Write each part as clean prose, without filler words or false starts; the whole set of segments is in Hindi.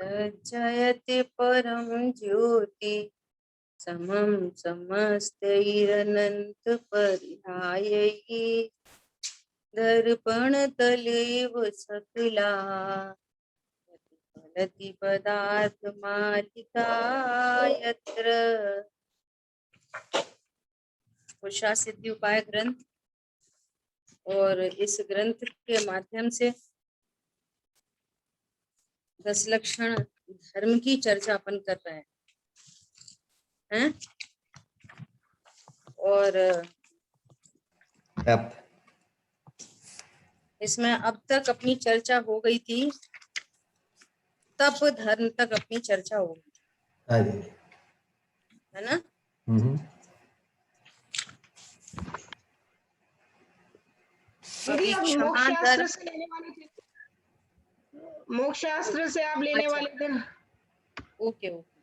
जयति परम ज्योति समम समस्तैरनंत परिहायैः दर्पण तलेव सकला फलति पदार्थ मालिका यत्र। पुरुषा सिद्धि उपाय ग्रंथ, और इस ग्रंथ के माध्यम से 10 लक्षण धर्म की चर्चा अपन कर रहे हैं। और इसमें अब तक अपनी चर्चा हो गई थी, तप धर्म तक अपनी चर्चा हो गई, है ना। मोक्ष शास्त्र से लेने वाले थे, मोक्ष शास्त्र से आप लेने वाले थे ना। ओके ओके,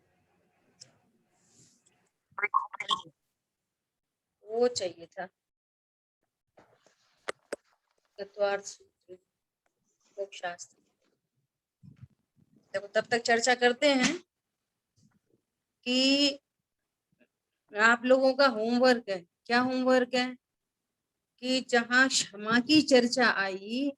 वो चाहिए था तत्वार्थ सूत्र, मोक्ष शास्त्र। देखो तब तक चर्चा करते हैं कि आप लोगों का होमवर्क है। क्या होमवर्क है कि जहां क्षमा की चर्चा आई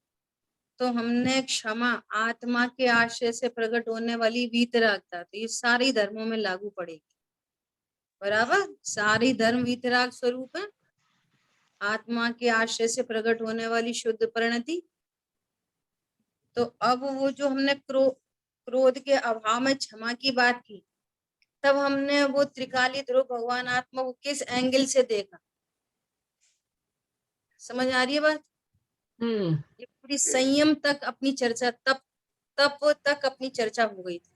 तो हमने क्षमा आत्मा के आश्रय से प्रकट होने वाली वीतरागता, तो ये सारे धर्मों में लागू पड़ेगी। बराबर, सारी धर्म वीतराग स्वरूप है। आत्मा के आश्रय से प्रकट होने वाली शुद्ध परिणति। तो अब वो जो हमने क्रोध के अभाव में क्षमा की बात की, तब हमने वो त्रिकाली ध्रुव भगवान आत्मा को किस एंगल से देखा। समझ आ रही है बात? ये पूरी संयम तक अपनी चर्चा, तप तक अपनी चर्चा हो गई थी।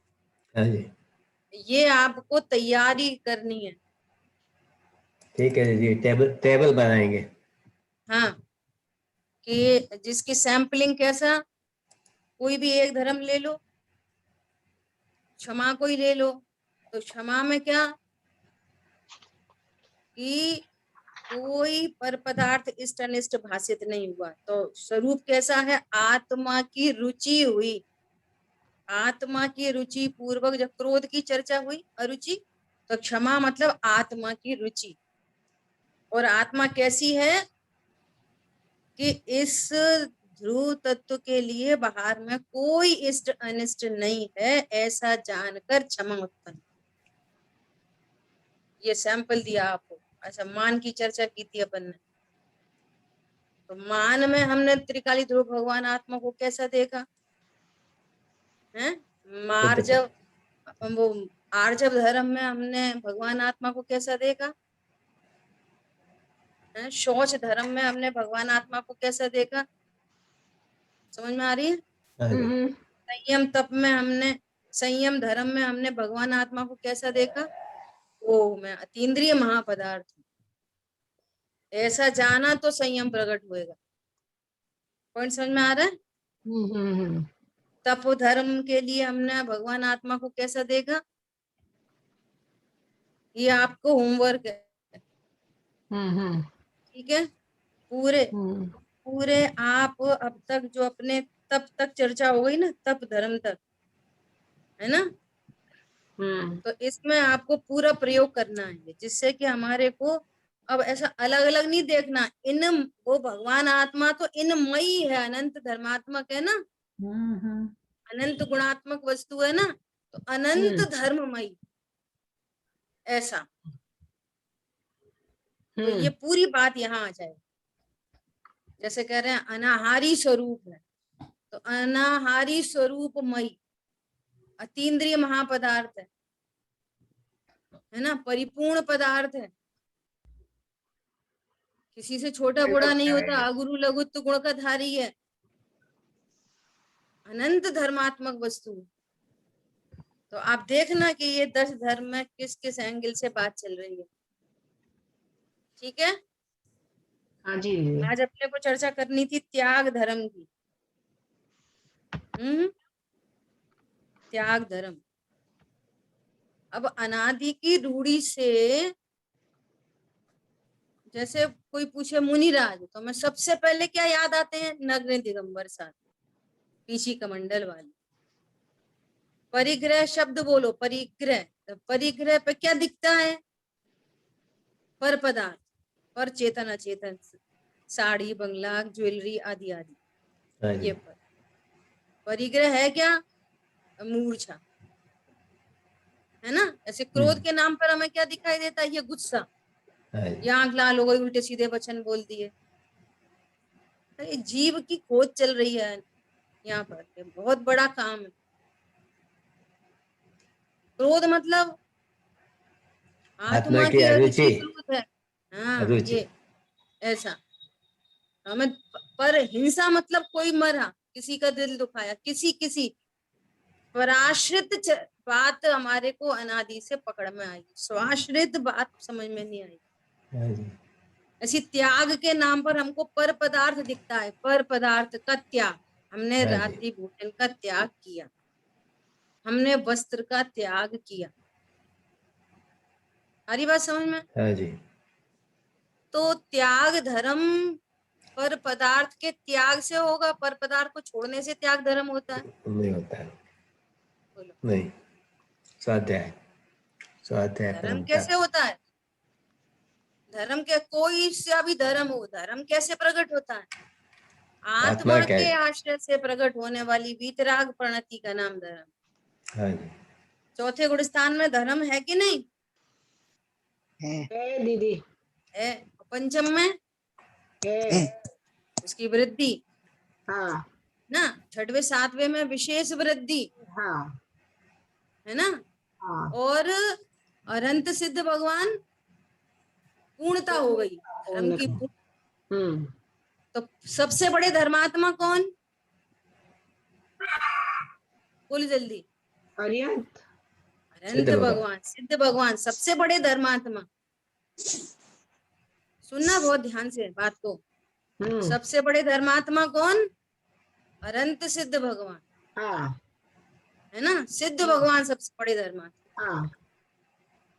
ये आपको तैयारी करनी है। ठीक है जी, टेबल बनाएंगे। हाँ, कि जिसकी सैंपलिंग कैसा, कोई भी एक धर्म ले लो, क्षमा को ही ले लो, तो क्षमा में क्या कि कोई पर पदार्थ इष्ट अनिष्ट भाषित नहीं हुआ, तो स्वरूप कैसा है, आत्मा की रुचि हुई। आत्मा की रुचि पूर्वक जब क्रोध की चर्चा हुई अरुचि, तो क्षमा मतलब आत्मा की रुचि। और आत्मा कैसी है कि इस ध्रुव तत्व के लिए बाहर में कोई इष्ट अनिष्ट नहीं है, ऐसा जानकर क्षमा उत्पन्न। ये सैंपल दिया आपको। अच्छा, मान की चर्चा की थी अपन ने, तो मान में हमने त्रिकाली ध्रुव भगवान आत्मा को कैसा देखा है। मार्जव, वो आर्जव धर्म में हमने भगवान आत्मा को कैसा देखा है। शौच धर्म में हमने भगवान आत्मा को कैसा देखा, समझ में आ रही है। संयम तप में हमने, संयम धर्म में हमने भगवान आत्मा को कैसा देखा, वो में अतीन्द्रिय महापदार्थ। ऐसा जाना तो संयम प्रकट होएगा। पॉइंट समझ में आ रहा है। तप धर्म के लिए हमने भगवान आत्मा को कैसा देखा, ये आपको होमवर्क है। ठीक है, पूरे आप अब तक जो अपने तप तक चर्चा हो गई ना, तप धर्म तक, है ना। तो इसमें आपको पूरा प्रयोग करना है, जिससे कि हमारे को अब ऐसा अलग अलग नहीं देखना। इन वो भगवान आत्मा तो इनमयी है, अनंत धर्मात्मक है ना, अनंत गुणात्मक वस्तु है ना, तो अनंत धर्ममयी ऐसा। तो ये पूरी बात यहाँ आ जाए। जैसे कह रहे हैं अनाहारी स्वरूप है, तो अनाहारी स्वरूपमयी अतीन्द्रिय महापदार्थ है ना, परिपूर्ण पदार्थ है, किसी से छोटा बड़ा नहीं होता, अगुरु लघुत्व गुण का धारी है, अनंत धर्मात्मक वस्तु। तो आप देखना कि ये 10 धर्म में किस किस एंगल से बात चल रही है। ठीक है। हाँ जी। आज अपने को चर्चा करनी थी त्याग धर्म की। त्याग धर्म। अब अनादि की रूढ़ी से, जैसे कोई पूछे मुनिराज, तो मैं सबसे पहले क्या याद आते हैं, नग्न दिगंबर साथ, पीछी कमंडल वाले। परिग्रह शब्द बोलो, परिग्रह। तो परिग्रह पे क्या दिखता है? पर पदार्थ, पर चेतन अचेतन, साड़ी, बंगला, ज्वेलरी आदि आदि। हाँ जी। ये परिग्रह है क्या? मूर्छा, है ना। ऐसे क्रोध के नाम पर हमें क्या दिखाई देता है? ये गुस्सा, हाँ जी। ये आंख लाल हो गई, उल्टे सीधे वचन बोल दिए। अरे जीव की खोज चल रही है यहाँ पर, ये बहुत बड़ा काम है। क्रोध मतलब आत्मा आत्मा की की अरुचि, अरुचि क्रोध है। हाँ, अरुचि। ये ऐसा। हमें पर हिंसा मतलब कोई मरा, किसी का दिल दुखाया, किसी पराश्रित बात हमारे को अनादि से पकड़ में आई, स्वाश्रित बात समझ में नहीं आई। हाँ जी। ऐसी त्याग के नाम पर हमको पर पदार्थ दिखता है, पर पदार्थ का त्याग। हमने हाँ जी। रात्रि भोजन का त्याग किया, हमने वस्त्र का त्याग किया। हरी बात समझ में? हाँ जी। तो त्याग धर्म पर पदार्थ के त्याग से होगा, पर पदार्थ को छोड़ने से त्याग धर्म होता है? नहीं होता है, बोलो, नहीं। स्वाध्याय, स्वाध्याय धर्म परमता। कैसे होता है? धर्म के कोई सा भी धर्म हो, धर्म कैसे प्रकट होता है? आत्मा आत्मा क्या के है? आश्रय से प्रकट होने वाली वीतराग प्रणति का नाम धर्म। हाँ जी। चौथे गुण स्थान में धर्म है कि नहीं? है दीदी, है। पंचम में है। उसकी वृद्धि हाँ ना, छठवें सातवें में विशेष वृद्धि, हाँ है ना। हाँ। और अनंत सिद्ध भगवान पूर्णता हो गई, धर्म की हम्म। तो सबसे बड़े धर्मात्मा कौन? बोल जल्दी। अरिहंत। अनंत भगवान, सिद्ध भगवान, सबसे बड़े धर्मात्मा। सुनना बहुत ध्यान से बात को। सबसे बड़े धर्मात्मा कौन? अनंत सिद्ध भगवान, हाँ है ना। सिद्ध भगवान सबसे बड़े धर्मात्मा। हाँ।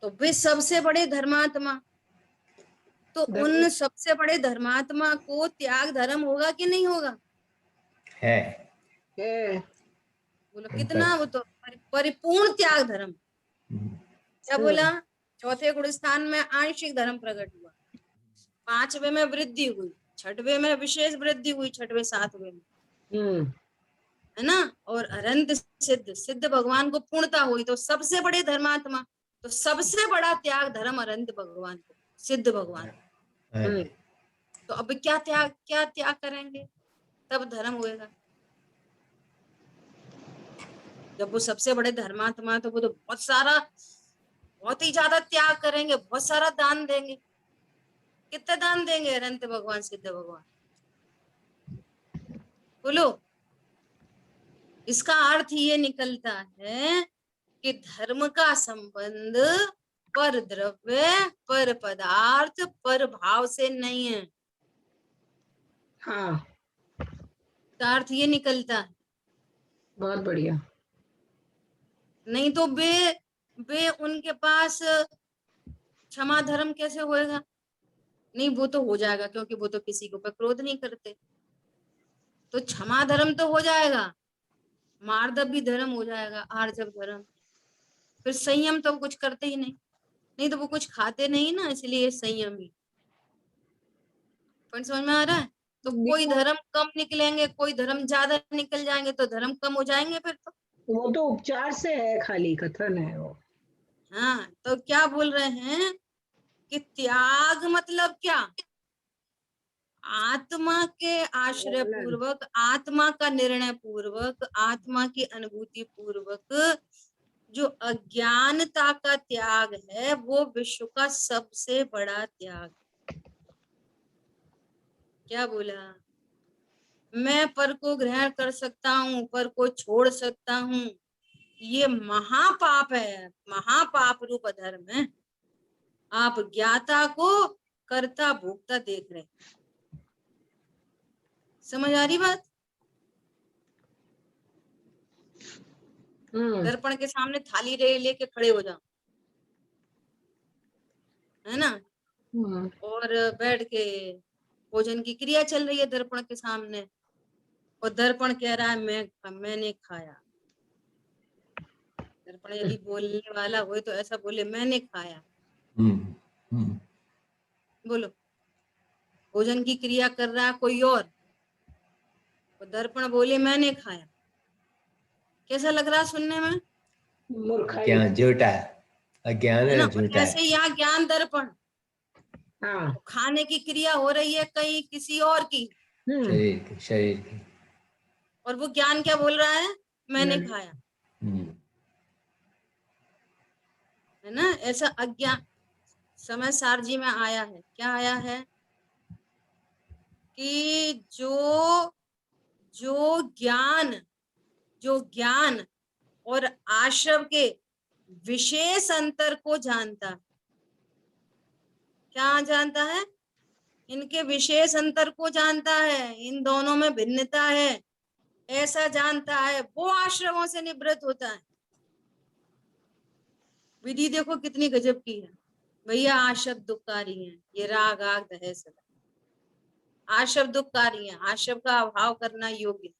तो वे सबसे बड़े धर्मात्मा, तो उन सबसे बड़े धर्मात्मा को त्याग धर्म होगा कि नहीं होगा? है। बोलो कितना? वो तो परिपूर्ण त्याग धर्म। क्या बोला? चौथे गुण स्थान में आंशिक धर्म प्रकट हुआ, पांचवे में वृद्धि हुई, छठवें में विशेष वृद्धि हुई, छठवें सातवें में, है ना। और अनंत सिद्ध, सिद्ध भगवान को पूर्णता हुई, तो सबसे बड़े धर्मात्मा, तो सबसे बड़ा त्याग धर्म अनंत भगवान को, सिद्ध भगवान। तो अब क्या त्याग करेंगे तब धर्म होएगा? जब वो सबसे बड़े धर्मात्मा, तो वो तो बहुत ही ज्यादा त्याग करेंगे, बहुत सारा दान देंगे। कितना दान देंगे अनंत भगवान, सिद्ध भगवान? बोलो। इसका अर्थ ये निकलता है कि धर्म का संबंध पर द्रव्य, पर पदार्थ, पर भाव से नहीं है। हाँ, इसका अर्थ ये निकलता है। बहुत बढ़िया। नहीं तो वे उनके पास क्षमा धर्म कैसे होएगा? नहीं, वो तो हो जाएगा, क्योंकि वो तो किसी के ऊपर क्रोध नहीं करते, तो क्षमा धर्म तो हो जाएगा, मार्दव भी धर्म हो जाएगा, आर्जव धर्म। फिर संयम तो कुछ करते ही नहीं, नहीं तो वो कुछ खाते नहीं ना, इसलिए संयम ही। पॉइंट समझ में आ रहा है? तो कोई धर्म कम निकलेंगे, कोई धर्म ज्यादा निकल जाएंगे, तो धर्म कम हो जाएंगे फिर तो। वो तो उपचार से है, खाली कथन है वो। हाँ, तो क्या बोल रहे हैं कि त्याग मतलब क्या? आत्मा के आश्रय पूर्वक, आत्मा का निर्णय पूर्वक, आत्मा की अनुभूति पूर्वक जो अज्ञानता का त्याग है, वो विश्व का सबसे बड़ा त्याग। क्या बोला? मैं पर को ग्रहण कर सकता हूँ, पर को छोड़ सकता हूँ, ये महापाप है, महापाप रूप धर्म है। आप ज्ञाता को कर्ता भोक्ता देख रहे, समझ आ रही बात? दर्पण के सामने थाली लेके खड़े हो जाओ, है ना, और बैठ के भोजन की क्रिया चल रही है दर्पण के सामने, और दर्पण कह रहा है मैंने खाया, दर्पण यदि बोलने वाला हो तो ऐसा बोले मैंने खाया, बोलो भोजन की क्रिया कर रहा है कोई और, तो दर्पण बोले मैंने खाया, कैसा लग रहा है सुनने में? मूर्खाई। ज्ञान झूठा है, अज्ञान है ना। है, और झूठा ऐसे है। यहाँ ज्ञान दर्पण, हाँ। खाने की क्रिया हो रही है कहीं किसी और की, शरीर की। और वो ज्ञान क्या बोल रहा है? मैंने खाया। है ना। ऐसा अज्ञान समय सार जी में आया है। क्या आया है कि जो ज्ञान और आश्रव के विशेष अंतर को जानता, क्या जानता है? इनके विशेष अंतर को जानता है, इन दोनों में भिन्नता है, ऐसा जानता है, वो आश्रमों से निवृत्त होता है। विधि देखो कितनी गजब की है भैया। आशब दुखकारी है, ये राग आग दहे सदा, आशब दुखकारी है, आशब का अभाव करना योग्य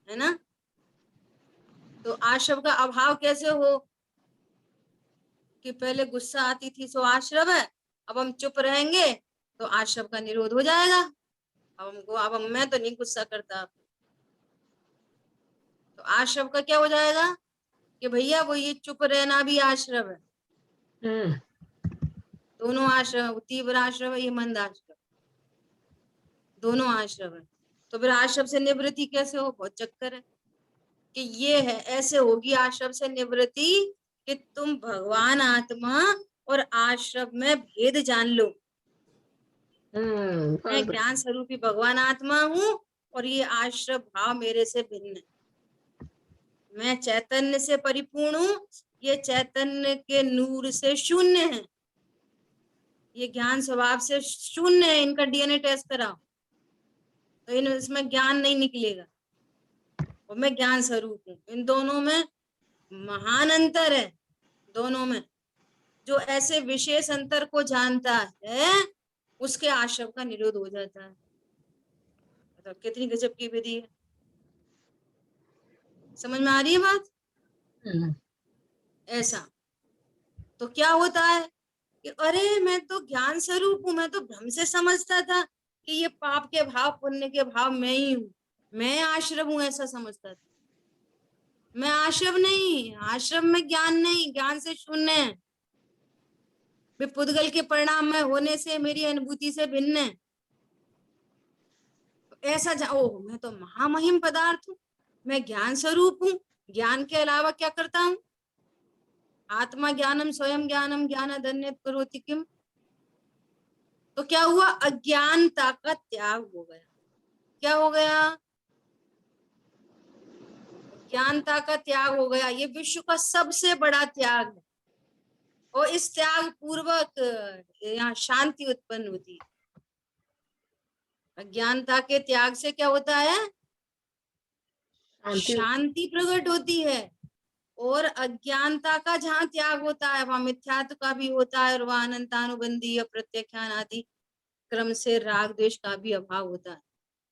है ना। तो आशब का अभाव कैसे हो कि पहले गुस्सा आती थी सो आश्रव है, अब हम चुप रहेंगे तो आशब का निरोध हो जाएगा। अब मैं तो नहीं गुस्सा करता, तो आश्रव का क्या हो जाएगा कि भैया वो ये चुप रहना भी आश्रव है। दोनों आश्रम, तीव्र आश्रम है, ये मंद आश्रम, दोनों आश्रम है। तो फिर आश्रम से निवृत्ति कैसे हो? बहुत चक्कर है कि ये है, ऐसे होगी आश्रम से निवृत्ति कि तुम भगवान आत्मा और आश्रम में भेद जान लो। मैं ज्ञान स्वरूपी भगवान आत्मा हूँ और ये आश्रम भाव मेरे से भिन्न है। मैं चैतन्य से परिपूर्ण हूँ, ये चैतन्य के नूर से शून्य है, ये ज्ञान स्वभाव से शून्य है। इनका डीएनए टेस्ट कराओ तो इसमें ज्ञान नहीं निकलेगा, और मैं ज्ञान स्वरूप हूँ। इन दोनों में महान अंतर है। दोनों में जो ऐसे विशेष अंतर को जानता है उसके आश्रम का निरोध हो जाता है। तो कितनी गजब की विधि है। समझ में आ रही है बात? ऐसा तो क्या होता है कि अरे मैं तो ज्ञान स्वरूप हूँ, मैं तो भ्रम से समझता था कि ये पाप के भाव पुण्य के भाव मैं ही हूँ, मैं आश्रम हूँ, ऐसा समझता था। मैं आश्रम नहीं, आश्रम में ज्ञान नहीं, ज्ञान से शून्य है। वे पुद्गल के परिणाम में होने से मेरी अनुभूति से भिन्न है। ऐसा ओह मैं तो महामहिम पदार्थ हूँ, मैं ज्ञान स्वरूप हूँ, ज्ञान के अलावा क्या करता हूँ? आत्मा ज्ञानम स्वयं ज्ञानम ज्ञानादन्यत् करोति किम। तो क्या हुआ? अज्ञानता का त्याग हो गया। क्या हो गया? ज्ञानता का त्याग हो गया। ये विश्व का सबसे बड़ा त्याग है, और इस त्याग पूर्वक यहाँ शांति उत्पन्न होती है। अज्ञानता के त्याग से क्या होता है? शांति प्रकट होती है। और अज्ञानता का जहाँ त्याग होता है वहां मिथ्यात्व का भी होता है, और वहां अनंतानुबंधी या प्रत्याख्यान आदि क्रम से राग द्वेष का भी अभाव होता है।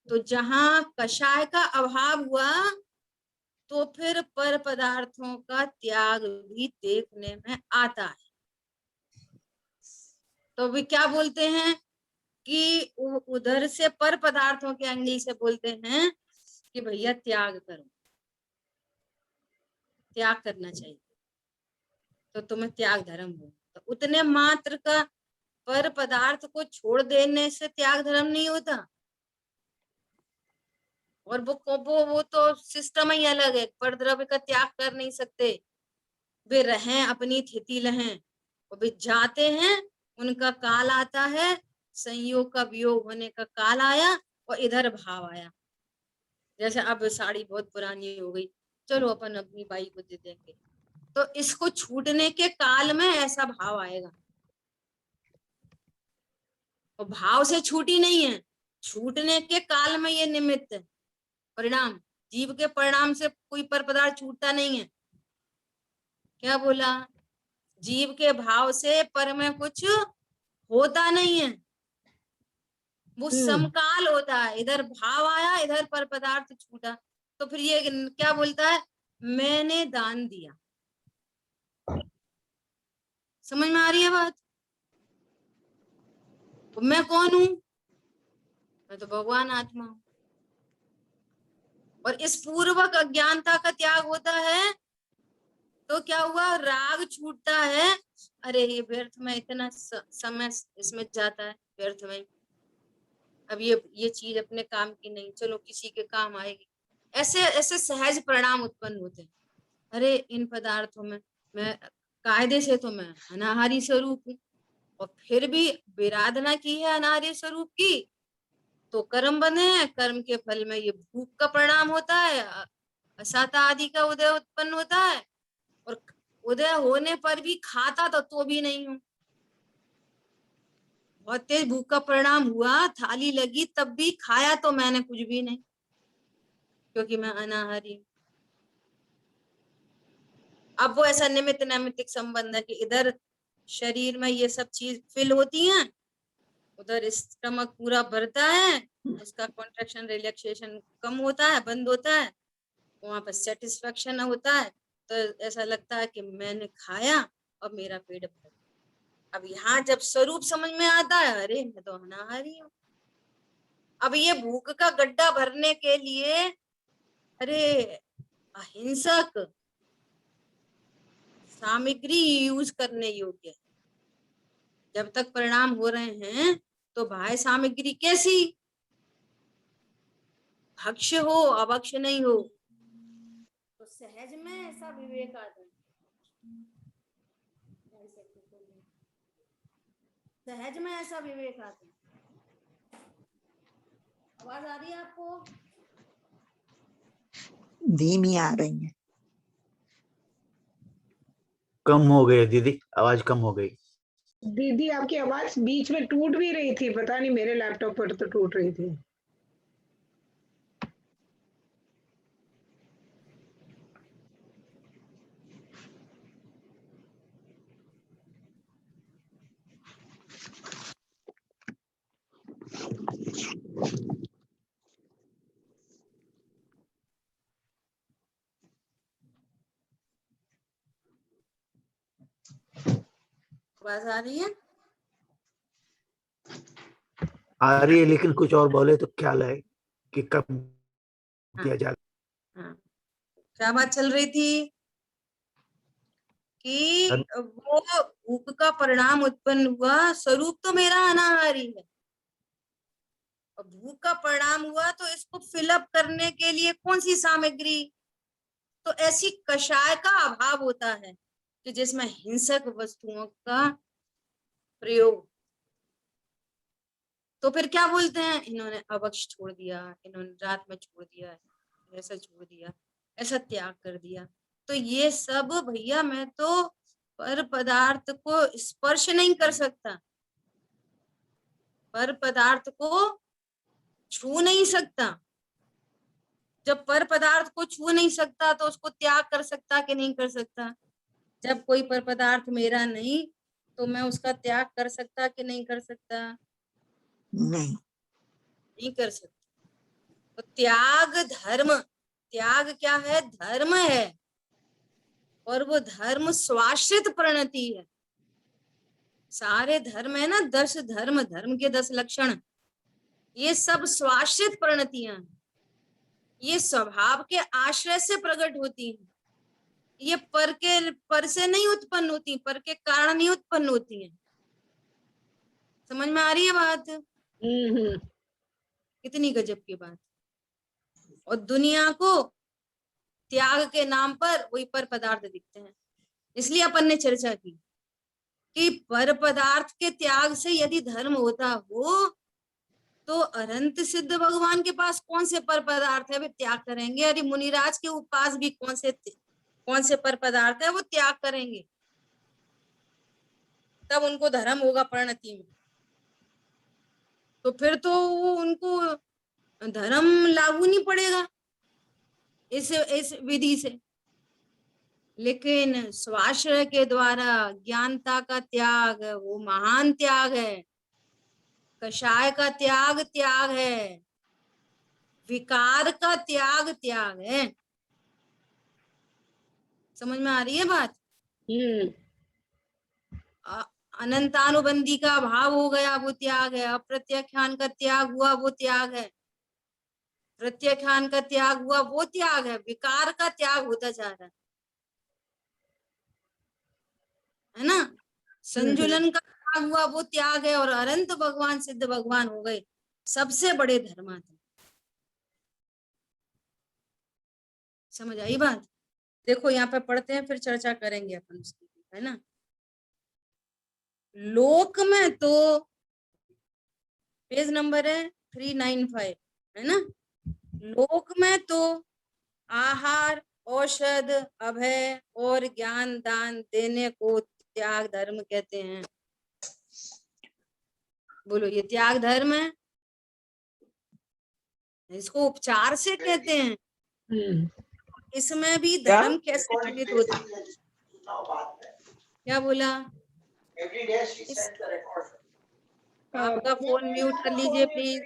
तो जहाँ कषाय का अभाव हुआ तो फिर पर पदार्थों का त्याग भी देखने में आता है। तो वे क्या बोलते हैं कि उधर से पर पदार्थों के एंगल से बोलते हैं कि भैया त्याग करो, त्याग करना चाहिए, तो तुम्हें त्याग धर्म हो। तो उतने मात्र का पर पदार्थ को छोड़ देने से त्याग धर्म नहीं होता। और वो तो सिस्टम ही अलग है। पर द्रव्य का त्याग कर नहीं सकते, वे रहें अपनी स्थिति रहें, और वे जाते हैं, उनका काल आता है, संयोग का वियोग होने का काल आया और इधर भाव आया। जैसे अब साड़ी बहुत पुरानी हो गई, चलो अपन अपनी बाई को दे देंगे, तो इसको छूटने के काल में ऐसा भाव आएगा। और भाव से छूटी नहीं है, छूटने के काल में ये निमित्त है, परिणाम। जीव के परिणाम से कोई पर पदार्थ छूटता नहीं है। क्या बोला? जीव के भाव से पर में कुछ होता नहीं है, वो समकाल होता है। इधर भाव आया, इधर पर पदार्थ छूटा, तो फिर ये क्या बोलता है? मैंने दान दिया। समझ में आ रही है बात? तो मैं कौन हूं? मैं तो भगवान आत्मा हूं। और इस पूर्वक अज्ञानता का त्याग होता है तो क्या हुआ? राग छूटता है। अरे ये व्यर्थ में इतना समय इसमें जाता है, व्यर्थ में। अब ये चीज अपने काम की नहीं, चलो किसी के काम आएगी। ऐसे ऐसे सहज परिणाम उत्पन्न होते हैं। अरे इन पदार्थों में मैं कायदे से तो मैं अनाहारी स्वरूप हूँ, और फिर भी विराधना की है अनाहारी स्वरूप की, तो कर्म बने हैं। कर्म के फल में ये भूख का परिणाम होता है, असाता आदि का उदय उत्पन्न होता है। और उदय होने पर भी खाता तो भी नहीं हूं। बहुत तेज भूख का परिणाम हुआ, थाली लगी तब भी खाया तो मैंने कुछ भी नहीं, क्योंकि मैं अनाहारी हूं। अब वो ऐसा निमित्त नैमित्तिक संबंध है कि इधर शरीर में ये सब चीज फिल होती हैं, उधर स्टमक पूरा भरता है, उसका कॉन्ट्रैक्शन रिलैक्सेशन कम होता है, बंद होता है, वहां पर सेटिस्फेक्शन होता है। तो ऐसा लगता है कि मैंने खाया और मेरा पेट भर। अब यहाँ जब स्वरूप समझ में आता है, अरे मैं तो अनाहारी हूँ। अब ये भूख का गड्ढा भरने के लिए, अरे अहिंसक सामग्री यूज करने योग्य। जब तक परिणाम हो रहे हैं तो बाह्य सामग्री कैसी? भक्ष्य हो, अभक्ष्य नहीं हो। तो सहज में ऐसा विवेक आता है। सहज में ऐसा विवेक आता है। आवाज आ रही है आपको? धीमी आ रही है। कम हो गई दीदी, आवाज कम हो गई। दीदी आपकी आवाज बीच में टूट भी रही थी, पता नहीं मेरे लैपटॉप पर तो टूट रही थी। आवाज आ रही है? आ रही है, लेकिन कुछ और बोले तो ख्याल है कि कब किया जाए। हाँ, क्या बात चल रही थी कि वो भूख का परिणाम उत्पन्न हुआ, स्वरूप तो मेरा अनाहारी है, और भूख का परिणाम हुआ तो इसको फिलअप करने के लिए कौन सी सामग्री? तो ऐसी कषाय का अभाव होता है कि जिसमें हिंसक वस्तुओं का प्रयोग। तो फिर क्या बोलते हैं, इन्होंने अभक्ष छोड़ दिया, इन्होंने रात में छोड़ दिया, ऐसा छोड़ दिया, ऐसा त्याग कर दिया। तो ये सब भैया, मैं तो पर पदार्थ को स्पर्श नहीं कर सकता, पर पदार्थ को छू नहीं सकता। जब पर पदार्थ को छू नहीं सकता तो उसको त्याग कर सकता कि नहीं कर सकता? जब कोई पर पदार्थ मेरा नहीं तो मैं उसका त्याग कर सकता कि नहीं कर सकता? नहीं कर सकता। तो त्याग धर्म, त्याग क्या है? धर्म है। और वो धर्म स्वाश्रित प्रणति है। सारे धर्म है ना, 10 धर्म, धर्म के 10 लक्षण, ये सब स्वाश्रित प्रणतियां हैं। ये स्वभाव के आश्रय से प्रकट होती हैं। ये पर से नहीं उत्पन्न होती, पर के कारण नहीं उत्पन्न होती हैं। समझ में आ रही है बात? कितनी गजब की बात। और दुनिया को त्याग के नाम पर वही पर पदार्थ दिखते हैं। इसलिए अपन ने चर्चा की कि पर पदार्थ के त्याग से यदि धर्म होता हो तो अनंत सिद्ध भगवान के पास कौन से पर पदार्थ है वे त्याग करेंगे? अरे मुनिराज के पास भी कौन से पर पदार्थ है वो त्याग करेंगे? तब उनको धर्म होगा परिणति में। तो फिर तो उनको धर्म लागू नहीं पड़ेगा इस विधि से। लेकिन स्वाश्रय के द्वारा ज्ञानता का त्याग, वो महान त्याग है। कषाय का त्याग त्याग है, विकार का त्याग त्याग है। समझ में आ रही है बात? हम्म, अनंतानुबंधी का भाव हो गया, वो त्याग है। अप्रत्याख्यान का त्याग हुआ, वो त्याग है। प्रत्याख्यान का त्याग हुआ, वो त्याग है। विकार का त्याग होता जा रहा है ना। संजुलन का त्याग हुआ, वो त्याग है। और अनंत भगवान, सिद्ध भगवान हो गए सबसे बड़े धर्मात्मा। समझ आई बात? देखो यहाँ पे पढ़ते हैं, फिर चर्चा करेंगे अपन उसकी, है ना। लोक में तो पेज नंबर है 395, है ना। लोक में तो आहार, औषध, अभय और ज्ञान दान देने को त्याग धर्म कहते हैं। बोलो, ये त्याग धर्म है? इसको उपचार से कहते हैं। इसमें भी धर्म कैसे घटित होता है? क्या बोला? इस आपका फोन म्यूट कर लीजिए प्लीज।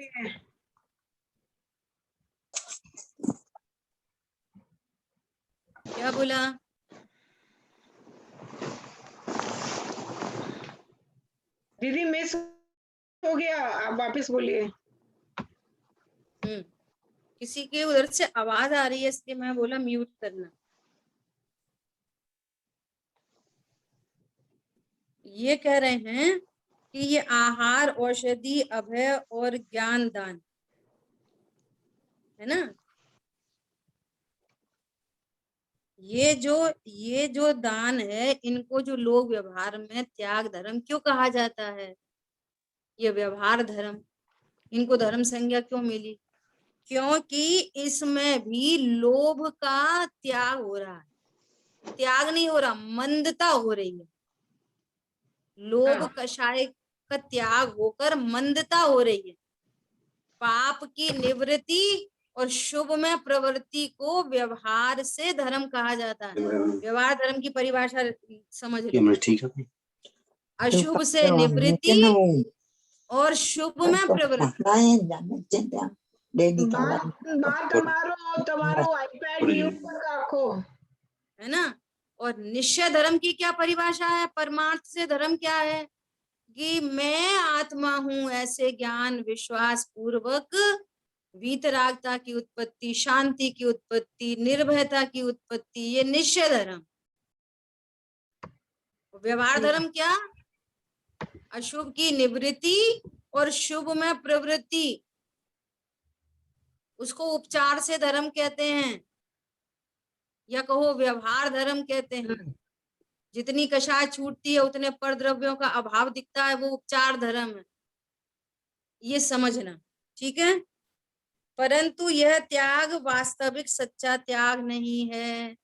क्या बोला? दीदी मिस हो गया, आप वापस बोलिए। किसी के उधर से आवाज आ रही है, इसलिए मैं बोला म्यूट करना। ये कह रहे हैं कि ये आहार, औषधि, अभय और ज्ञान दान, है ना। ये जो दान है, इनको जो लोग व्यवहार में त्याग धर्म क्यों कहा जाता है? ये व्यवहार धर्म, इनको धर्म संज्ञा क्यों मिली? क्योंकि इसमें भी लोभ का त्याग हो रहा है। त्याग नहीं हो रहा, मंदता हो रही है। लोभ कषाय का त्याग होकर मंदता हो रही है। पाप की निवृत्ति और शुभ में प्रवृत्ति को व्यवहार से धर्म कहा जाता है। व्यवहार धर्म की परिभाषा समझ लो। ठीक है। अशुभ से निवृत्ति और शुभ में प्रवृत्ति। તમારો આઈપैड म्यूट पर रखो, है ना। और निश्चय धर्म की क्या परिभाषा है? परमार्थ से धर्म क्या है? कि मैं आत्मा हूं, ऐसे ज्ञान विश्वास पूर्वक वीतरागता की उत्पत्ति, शांति की उत्पत्ति, निर्भयता की उत्पत्ति, ये निश्चय धर्म। व्यवहार धर्म क्या? अशुभ की निवृत्ति और शुभ में प्रवृत्ति, उसको उपचार से धर्म कहते हैं, या कहो व्यवहार धर्म कहते हैं। जितनी कषाय छूटती है उतने पर द्रव्यों का अभाव दिखता है, वो उपचार धर्म है। ये समझना, ठीक है। परंतु यह त्याग वास्तविक सच्चा त्याग नहीं है।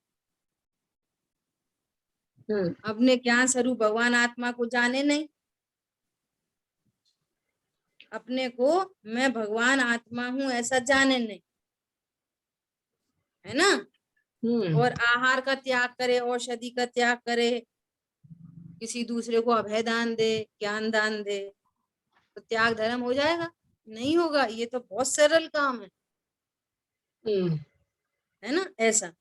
अपने ज्ञान स्वरूप भगवान आत्मा को जाने नहीं, अपने को मैं भगवान आत्मा हूं ऐसा जाने नहीं, है ना। और आहार का त्याग करे, औषधि का त्याग करे, किसी दूसरे को अभय दान दे, ज्ञान दान दे, तो त्याग धर्म हो जाएगा? नहीं होगा। ये तो बहुत सरल काम है ना, ऐसा।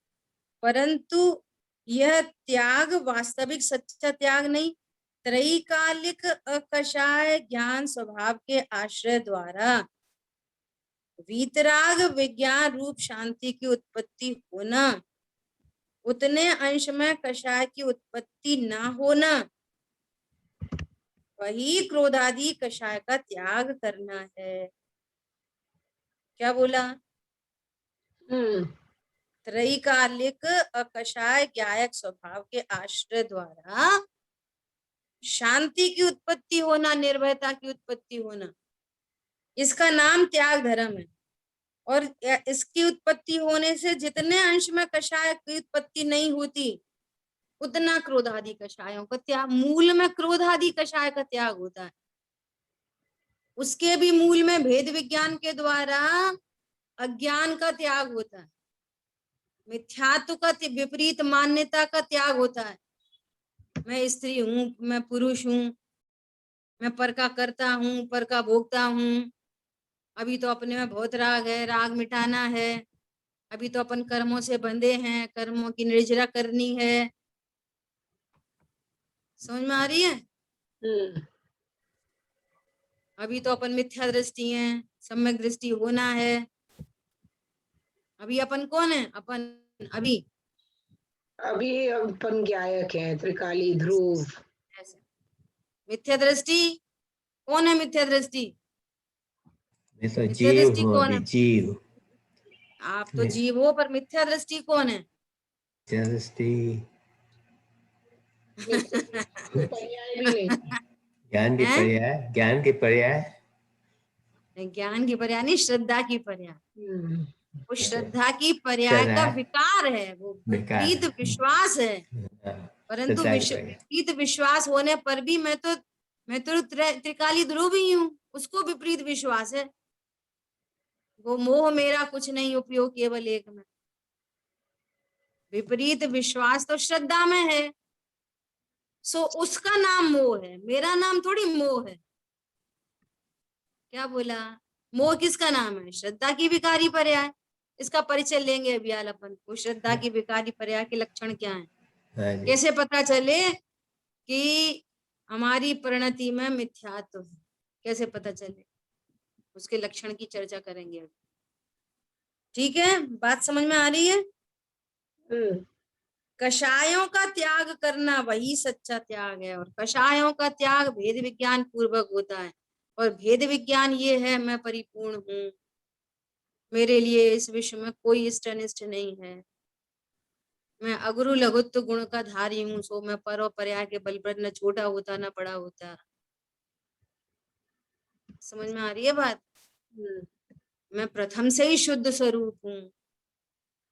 परंतु यह त्याग वास्तविक सच्चा त्याग नहीं, त्रैकालिक अकषाय ज्ञान स्वभाव के आश्रय द्वारा वीतराग विज्ञान रूप शांति की उत्पत्ति होना, उतने अंश में कषाय की उत्पत्ति ना होना, वही क्रोधादि कषाय का त्याग करना है। क्या बोला? त्रैकालिक अकषाय ज्ञायक स्वभाव के आश्रय द्वारा शांति की उत्पत्ति होना, निर्भयता की उत्पत्ति होना, इसका नाम त्याग धर्म है। और इसकी उत्पत्ति होने से जितने अंश में कषाय की उत्पत्ति नहीं होती, उतना क्रोधादि कषायों का त्याग, मूल में क्रोधादि कषाय का त्याग होता है। उसके भी मूल में भेद विज्ञान के द्वारा अज्ञान का त्याग होता है, मिथ्यात्व का, विपरीत मान्यता का त्याग होता है। मैं स्त्री हूं, मैं पुरुष हूं, मैं पर का करता हूं, पर का भोगता हूं, अभी तो अपने में बहुत राग है, राग मिटाना है, अभी तो अपन कर्मों से बंधे हैं, कर्मों की निर्जरा करनी है। समझ में आ रही है? अभी तो अपन मिथ्या दृष्टि हैं, सम्यक दृष्टि होना है। अभी अपन कौन है? अपन अभी अपन ज्ञायक है, त्रिकाली, ध्रुव। ऐसे मिथ्या दृष्टि कौन है? मिथ्या दृष्टि, मैं तो मिथ्या जीव दृष्टि हूँ, कौन अभी है? जीव। आप तो जीव हो, पर मिथ्या दृष्टि कौन है? दृष्टि पर्याय भी नहीं। ज्ञान की हैं? पर्याय, ज्ञान की पर्याय। ज्ञान की पर्याय नहीं, श्रद्धा की पर्याय। वो श्रद्धा की पर्याय का श्रद्धा विकार है, वो विकार। विपरीत विश्वास है। परंतु श्रद्धा की पर्याय। विपरीत विश्वास होने पर भी मैं तो त्रिकाली ध्रुव ही हूँ, उसको विपरीत विश्वास है। वो मोह मेरा कुछ नहीं, उपयोग केवल एक में। विपरीत विश्वास तो श्रद्धा में है, सो उसका नाम मोह है, मेरा नाम थोड़ी मोह है। क्या बोला? मोह किसका नाम है? श्रद्धा की विकारी पर्याय। इसका परिचय लेंगे अभी अपन को। श्रद्धा की विकारी पर्याय के लक्षण क्या हैं? हाँ जी। कैसे पता चले कि हमारी परिणति में मिथ्यात्व है? कैसे पता चले? उसके लक्षण की चर्चा करेंगे अभी। ठीक है, बात समझ में आ रही है? कषायों का त्याग करना वही सच्चा त्याग है, और कषायों का त्याग भेद विज्ञान पूर्वक होता है। और भेद विज्ञान ये है, मैं परिपूर्ण हूँ, मेरे लिए इस विश्व में कोई इष्ट अनिष्ट नहीं है, मैं अगुरु लघुत्व गुण का धारी हूँ, सो मैं पर और पर्याय के बल पर न छोटा होता न बड़ा होता। समझ में आ रही है बात? मैं प्रथम से ही शुद्ध स्वरूप हूँ,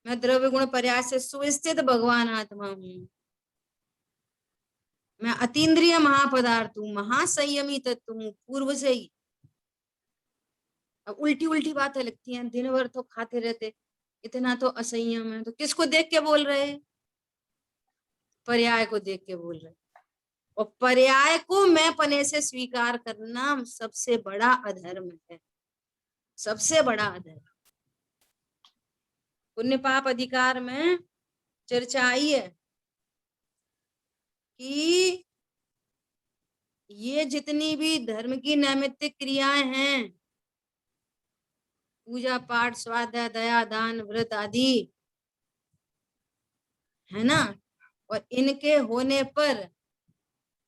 मैं द्रव्य गुण पर्याय से सुस्थित भगवान आत्मा हूँ, मैं अतीन्द्रिय महापदार्थ हूँ, महासंयमी तत्व हूँ पूर्व से ही। अब उल्टी उल्टी बातें लगती हैं, दिन भर तो खाते रहते, इतना तो असंयम है, तो किसको देख के बोल रहे? पर्याय को देख के बोल रहे। और पर्याय को मैं पने से स्वीकार करना सबसे बड़ा अधर्म है, सबसे बड़ा अधर्म। पुण्य पाप अधिकार में चर्चा आई है कि ये जितनी भी धर्म की नैमित्तिक क्रियाएं हैं, पूजा पाठ स्वाध्याय दया दान व्रत आदि, है ना, और इनके होने पर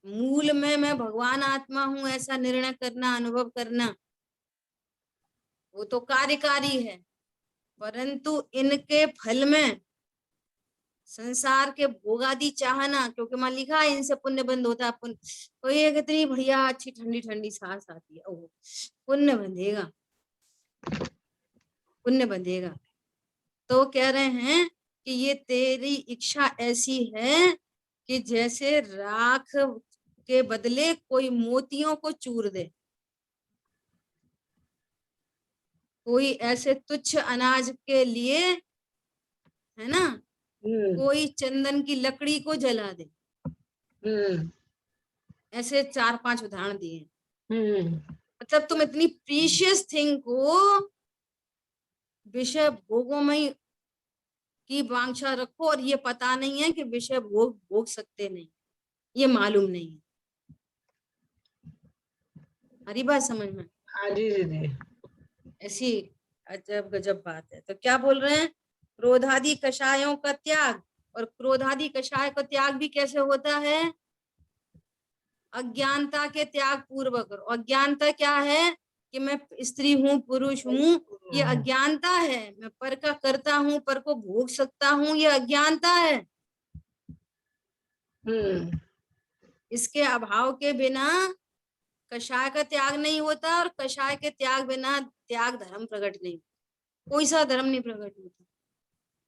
मूल में मैं भगवान आत्मा हूं ऐसा निर्णय करना, अनुभव करना, वो तो कार्यकारी है। परंतु इनके फल में संसार के भोगादि चाहना, क्योंकि मान लिखा है इनसे पुण्य बंद होता है। पुण्य तो ये कितनी बढ़िया अच्छी ठंडी ठंडी सांस आती है, ओह पुण्य बंधेगा, पुण्य बंधेगा। तो कह रहे हैं कि ये तेरी इच्छा ऐसी है कि जैसे राख के बदले कोई मोतियों को चूर दे, कोई ऐसे तुच्छ अनाज के लिए, है ना, कोई चंदन की लकड़ी को जला दे। ऐसे 4-5 उदाहरण दिए। मतलब तुम इतनी प्रीशियस थिंग को विषय भोगों में की वांछा रखो, और ये पता नहीं है कि विषय भोग सकते नहीं, ये मालूम नहीं है। हरी बात समझ में? हाँ जी जी। ऐसी अजब गजब बात है। तो क्या बोल रहे हैं? क्रोधादि कषायों का त्याग। और क्रोधादि कषाय का त्याग भी कैसे होता है? अज्ञानता के त्याग पूर्वक। और अज्ञानता क्या है? कि मैं स्त्री हूँ पुरुष हूँ, ये अज्ञानता है। मैं पर का करता हूँ, पर को भोग सकता हूँ, ये अज्ञानता है। इसके अभाव के बिना कषाय का त्याग नहीं होता, और कषाय के त्याग बिना त्याग धर्म प्रकट नहीं, कोई सा धर्म नहीं प्रकट होता।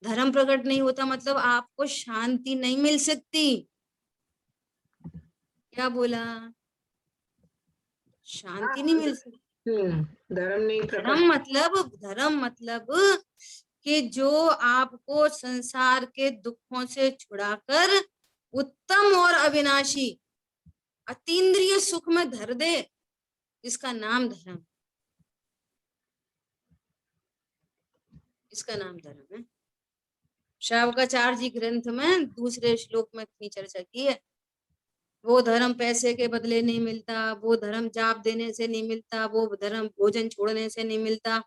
धर्म प्रकट नहीं होता मतलब आपको शांति नहीं मिल सकती। क्या बोला? शांति नहीं मिल सकती। धर्म नहीं प्रकट। धर्म मतलब कि जो आपको संसार के दुखों से छुड़ाकर उत्तम और अविनाशी अतीन्द्रिय सुख में धर दे, इसका नाम धर्म। इसका नाम धर्म है। श्रावकाचार्य जी ग्रंथ में दूसरे श्लोक में इतनी चर्चा की है। वो धर्म पैसे के बदले नहीं मिलता, वो धर्म जाप देने से नहीं मिलता, वो धर्म भोजन छोड़ने से नहीं मिलता,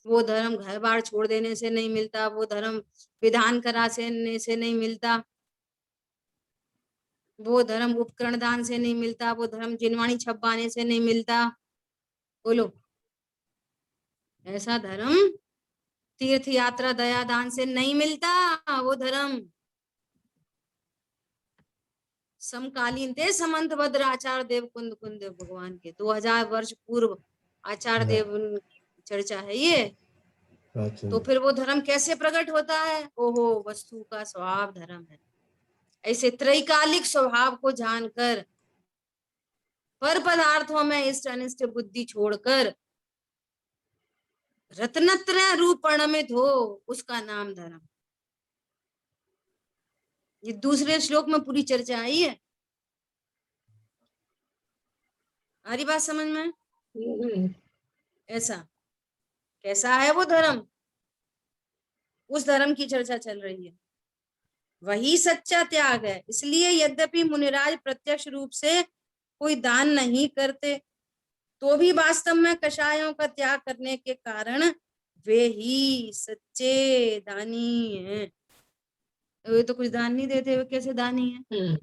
वो धर्म घर बार छोड़ देने से नहीं मिलता, वो धर्म विधान कराने से नहीं मिलता, वो धर्म उपकरण दान से नहीं मिलता, वो धर्म जिनवाणी छपवाने से नहीं मिलता। बोलो, ऐसा धर्म तीर्थ यात्रा दया दान से नहीं मिलता। वो धर्म समकालीन थे समंत भद्र आचार्य देव कुंद कुंद भगवान के 2000 वर्ष पूर्व आचार्य देव की चर्चा है ये। तो फिर वो धर्म कैसे प्रकट होता है? ओहो, वस्तु का स्वभाव धर्म है। ऐसे त्रैकालिक स्वभाव को जानकर पर पदार्थों में इष्ट अनिष्ट बुद्धि छोड़कर रत्नत्रय रूप परिणमित हो, उसका नाम धर्म। ये दूसरे श्लोक में पूरी चर्चा आई है। आ रही बात समझ में? ऐसा कैसा है वो धर्म? उस धर्म की चर्चा चल रही है। वही सच्चा त्याग है। इसलिए यद्यपि मुनिराज प्रत्यक्ष रूप से कोई दान नहीं करते, तो भी वास्तव में कषायों का त्याग करने के कारण वे ही सच्चे दानी हैं। वे तो कुछ दान नहीं देते, वे कैसे दानी हैं?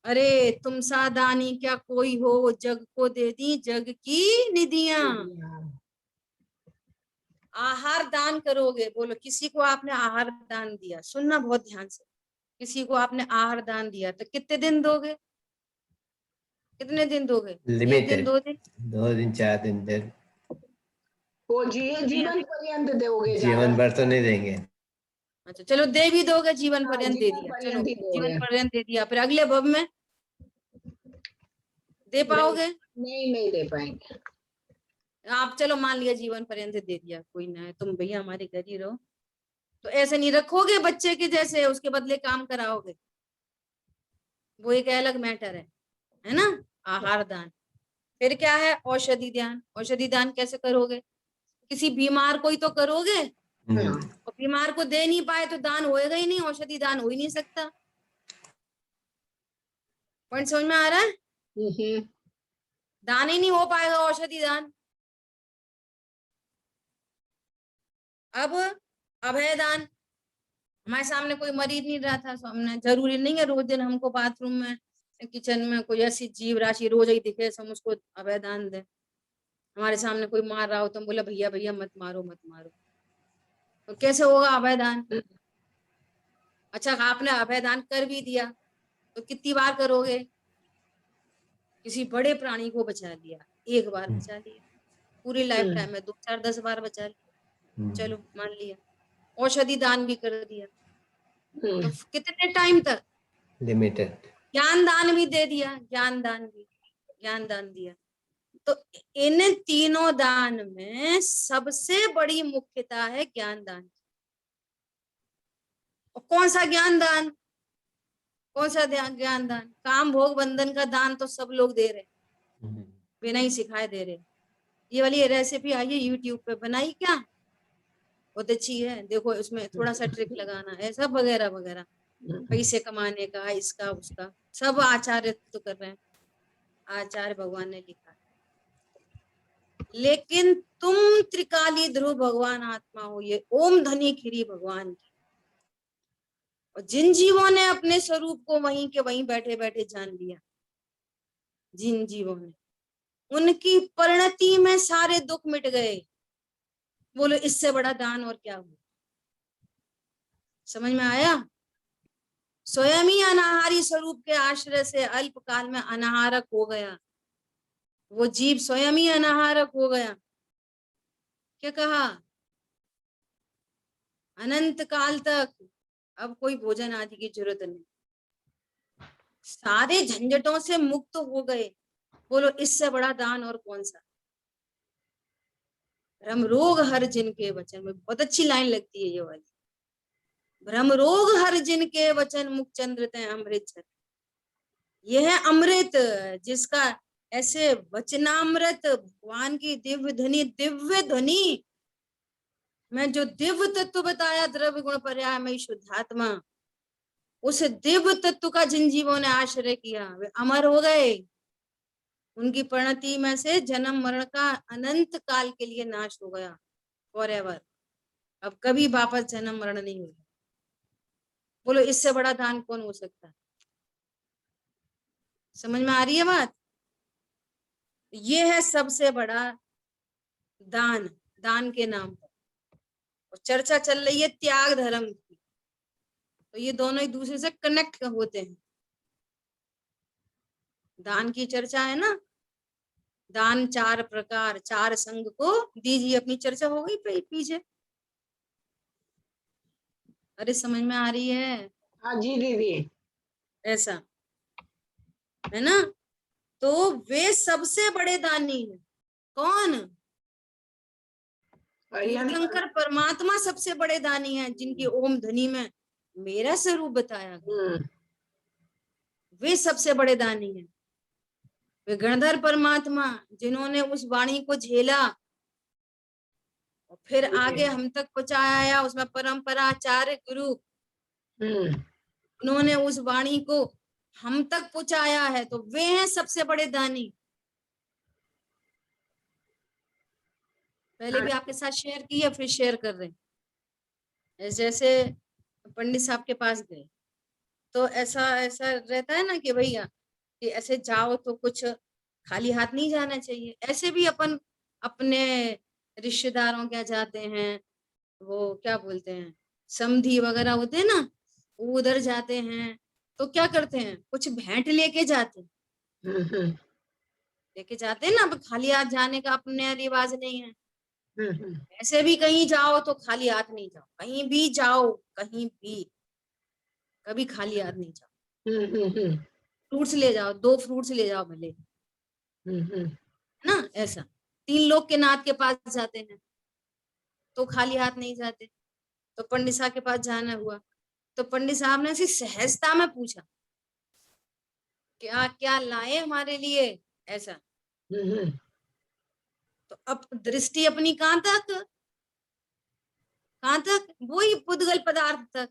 अरे तुम सा दानी क्या कोई हो, जग को दे दी जग की निधियां। आहार दान करोगे, बोलो किसी को आपने आहार दान दिया, सुनना बहुत ध्यान से, किसी को आपने आहार दान दिया तो कितने दिन दोगे? कितने दिन दोगे? एक दिन, लिमिटेड, 2 दिन, 2 दिन 4 दिन देर, वो जीवन पर्यंत दोगे, जीवन भर तो नहीं देंगे। अच्छा चलो दे भी दोगे, जीवन पर्यंत दे दिया, चलो जीवन पर्यंत दे दिया, फिर अगले भव में दे पाओगे? नहीं दे पाएंगे आप। चलो मान लिया जीवन पर्यंत दे दिया, कोई ना, तुम भैया हमारे घर ही रहो, तो ऐसे नहीं रखोगे बच्चे के जैसे, उसके बदले काम कराओगे, वो एक अलग मैटर है ना। आहार दान। फिर क्या है? औषधि दान। औषधि दान कैसे करोगे? किसी बीमार को ही तो करोगे, और बीमार को दे नहीं पाए तो दान होएगा ही नहीं, औषधि दान हो ही नहीं सकता। पॉइंट समझ में आ रहा है? दान ही नहीं हो पाएगा औषधि दान। अब अभय दान। हमारे सामने कोई मरीज नहीं रहा था, सामने जरूरी नहीं है रोज दिन हमको बाथरूम में किचन में कोई ऐसी जीव राशि रोज ही दिखे हम उसको अभय दान दे। हमारे सामने कोई मार रहा हो तो हम बोले भैया भैया मत मारो मत मारो, तो कैसे होगा अभय दान? अच्छा आपने अभय दान कर भी दिया तो कितनी बार करोगे? किसी बड़े प्राणी को बचा लिया, एक बार बचा लिया, पूरी लाइफ टाइम में 2, 4, 10 बार बचा लिया, चलो मान लिया। औषधि दान भी कर दिया, तो कितने टाइम तक? लिमिटेड। ज्ञान दान भी दे दिया, ज्ञान दान दिया। तो इन तीनों दान में सबसे बड़ी मुख्यता है ज्ञान दान। और कौन सा ज्ञान दान? कौन सा ज्ञान दान? काम भोग बंधन का दान तो सब लोग दे रहे, बिना ही सिखाए दे रहे। ये वाली रेसिपी आई है यूट्यूब पे, बनाई क्या? बहुत अच्छी है, देखो इसमें थोड़ा सा ट्रिक लगाना है, सब वगैरह वगैरह, पैसे कमाने का, इसका उसका, सब आचार्य तो कर रहे हैं, आचार्य भगवान ने लिखा। लेकिन तुम त्रिकाली ध्रुव भगवान आत्मा हो, ये ओम धनी खिरी भगवान की। और जिन जीवों ने अपने स्वरूप को वहीं के वहीं बैठे बैठे जान लिया, जिन जीवों ने, उनकी परिणति में सारे दुख मिट गए। बोलो इससे बड़ा दान और क्या हो? समझ में आया? स्वयं ही अनाहारी स्वरूप के आश्रय से अल्प काल में अनाहारक हो गया, वो जीव स्वयं ही अनाहारक हो गया। क्या कहा? अनंत काल तक अब कोई भोजन आदि की जरूरत नहीं, सारे झंझटों से मुक्त हो गए। बोलो इससे बड़ा दान और कौन सा? भ्रम रोग हर जिनके वचन में, बहुत अच्छी लाइन लगती है ये वाली, भ्रम रोग हर जिनके वचन मुख चंद्र तय अमृत छत्र। यह है अमृत, जिसका ऐसे वचनामृत, भगवान की दिव्य ध्वनि मैं जो दिव्य तत्व बताया द्रव्य गुण पर्यायमयी शुद्धात्मा, उस दिव्य तत्व का जिन जीवों ने आश्रय किया वे अमर हो गए। उनकी परिणति में से जन्म मरण का अनंत काल के लिए नाश हो गया, फॉरएवर। अब कभी वापस जन्म मरण नहीं होगा। बोलो इससे बड़ा दान कौन हो सकता है? समझ में आ रही है बात? ये है सबसे बड़ा दान, दान के नाम पर। और चर्चा चल रही है त्याग धर्म की, तो ये दोनों एक दूसरे से कनेक्ट होते हैं। दान की चर्चा है ना, दान 4 प्रकार, 4 संघ को दीजिए, अपनी चर्चा हो गई पीछे। अरे समझ में आ रही है? हाँ जी दीदी। ऐसा है ना। तो वे सबसे बड़े दानी हैं। कौन? तीर्थंकर परमात्मा सबसे बड़े दानी हैं, जिनकी ओम ध्वनि में मेरा स्वरूप बताया गया। वे सबसे बड़े दानी हैं। वे गणधर परमात्मा, जिन्होंने उस वाणी को झेला और फिर आगे हम तक पहुंचाया, उसमें परंपराचार्य गुरु, उन्होंने उस वाणी को हम तक पहुंचाया है, तो वे हैं सबसे बड़े दानी। पहले भी आपके साथ शेयर किया, फिर शेयर कर रहे हैं। जैसे पंडित साहब के पास गए तो ऐसा रहता है ना कि भैया कि ऐसे जाओ तो कुछ खाली हाथ नहीं जाना चाहिए। ऐसे भी अपन अपने रिश्तेदारों क्या जाते हैं, वो क्या बोलते हैं, समधी वगैरह होते हैं ना, वो उधर जाते हैं तो क्या करते हैं, कुछ भेंट लेके जाते हैं। लेके जाते हैं ना, अब खाली हाथ जाने का अपने रिवाज नहीं है। ऐसे भी कहीं जाओ तो खाली हाथ नहीं जाओ, कहीं भी जाओ, कहीं भी कभी खाली हाथ नहीं जाओ। फ्रूट्स ले जाओ, 2 फ्रूट्स ले जाओ भले, है ना। ऐसा 3 लोग के नाथ के पास जाते हैं तो खाली हाथ नहीं जाते। तो पंडित साहब के पास जाना हुआ तो पंडित साहब ने ऐसी सहजता में पूछा, क्या क्या लाए हमारे लिए, ऐसा। तो अब दृष्टि अपनी कहां तक, वही पुद्गल पदार्थ तक।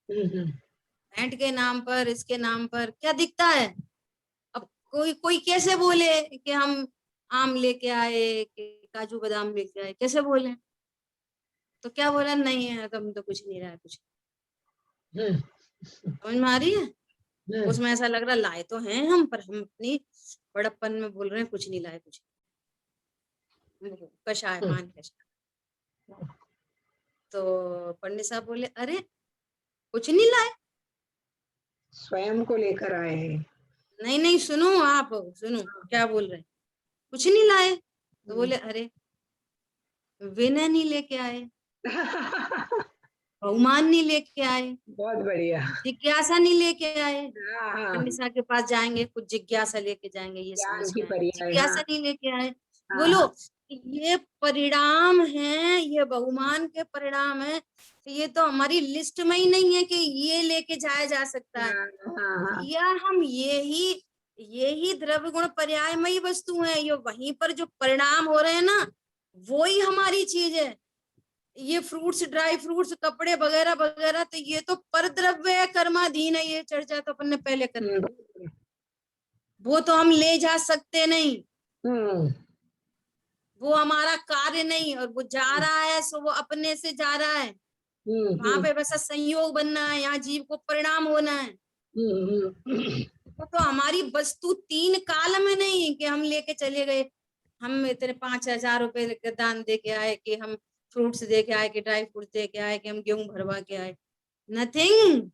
भेंट के नाम पर, इसके नाम पर क्या दिखता है। अब कोई कैसे बोले कि हम आम लेके आए, कि काजू बादाम लेके आए, कैसे बोले? तो क्या बोला, नहीं है तो हम तो कुछ नहीं रहा, कुछ। समझ में आ रही है? उसमें ऐसा लग रहा लाए तो हैं हम, पर हम अपनी बड़प्पन में बोल रहे हैं कुछ नहीं लाए, कुछ कषाय, पान कषाय। तो पंडित साहब बोले, अरे कुछ नहीं लाए, स्वयं को लेकर आए हैं। नहीं सुनो, आप सुनो क्या बोल रहे हैं, कुछ नहीं लाए। तो बोले, अरे विनय नहीं लेके आए, बहुमान नहीं लेके आए, बहुत बढ़िया। जिज्ञासा नहीं लेके आए। हाँ, पंडित साहब के पास जाएंगे, कुछ जिज्ञासा लेके जाएंगे, ये ज्ञान समझ की के आए, पर्याय, जिज्ञासा हाँ। नहीं लेके आए। हाँ, बोलो ये परिणाम है, ये बहुमान के परिणाम है, ये तो हमारी लिस्ट में ही नहीं है कि ये लेके जाया जा सकता है। हाँ। या हम यही द्रव्य गुण पर्यायमयी वस्तु है, ये वहीं पर जो परिणाम हो रहे हैं ना, वो ही हमारी चीज है। ये फ्रूट्स, ड्राई फ्रूट्स, कपड़े वगैरह वगैरह, तो ये तो पर द्रव्य है, कर्माधीन है। ये चर्चा तो अपन ने पहले कर ली। वो तो हम ले जा सकते नहीं, वो हमारा कार्य नहीं, और वो जा रहा है सो वो अपने से जा रहा है। वहां पे वैसा संयोग बनना है, यहाँ जीव को परिणाम होना है। तो हमारी वस्तु 3 काल में नहीं कि हम लेके चले गए, हम इतने 5,000 रुपए दान दे के आए, कि हम फ्रूट्स दे के आए, कि ड्राई फ्रूट दे के आए, कि हम गेहूं भरवा के आए। नथिंग।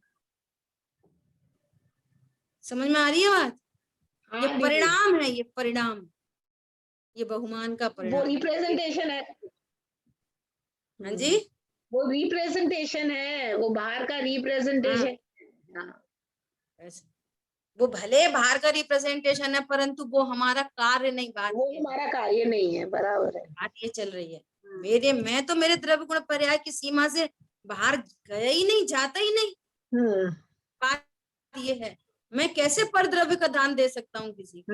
समझ में आ रही है बात? ये परिणाम है, ये परिणाम, ये बहुमान का वो परिणाम। रिप्रेजेंटेशन है। हाँ जी, वो रिप्रेजेंटेशन है, वो बाहर का रिप्रेजेंटेशन। वो भले बाहर का रिप्रेजेंटेशन है, परंतु वो हमारा कार्य नहीं। बात वो हमारा कार्य नहीं है, बराबर है। बात ये चल रही है। मैं तो मेरे द्रव्य गुण पर्याय की सीमा से बाहर गया ही नहीं, जाता ही नहीं। बात ये है, मैं कैसे पर द्रव्य का दान दे सकता हूँ किसी को?